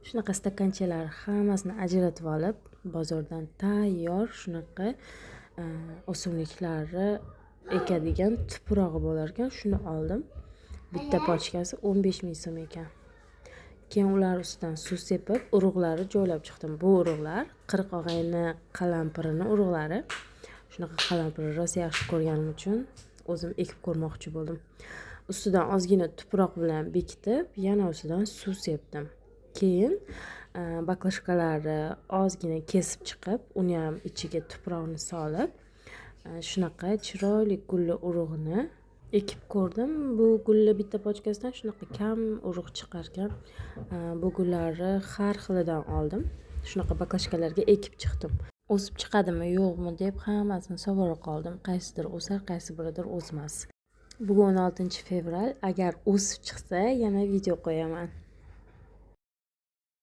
Shunaqa stakanchalar hammasini ajratib olib, bozordan tayyor shunaqa o'simliklarni ekadigan tuprog'i bo'lar ekan, shuni oldim. Bitta pochkasi 15 ming so'm ekan. Keyin ular ustidan suv sepib, urug'lari joylab chiqdim. Bu urug'lar 40 og'ayni qalampirining urug'lari. Shunaqa qalampirni rosa yaxshi ko'rganim uchun o'zim ekib ko'rmoqchi bo'ldim. Ustidan ozgina tuproq bilan bekitib, yana ustidan suv sepdim. Keyin baklashkalarni ozgina kesib chiqib, uni ham ichiga tuproqni solib, shunaqa chiroyli gulli urug'ni ekib ko'rdim. Bu gulli bitta pochkasidan shunaqa kam urug' chiqar ekan. Bu gullarni har xilidan oldim. Shunaqa baklashkalarga ekib chiqdim. O'sib chiqadimi yo'qmi deb hammasini sovura qoldim. Qaysidir o'sar, qaysi biridir o'smas. Bugun 16 fevral. Agar o'sib chiqsa yana video qo'yaman.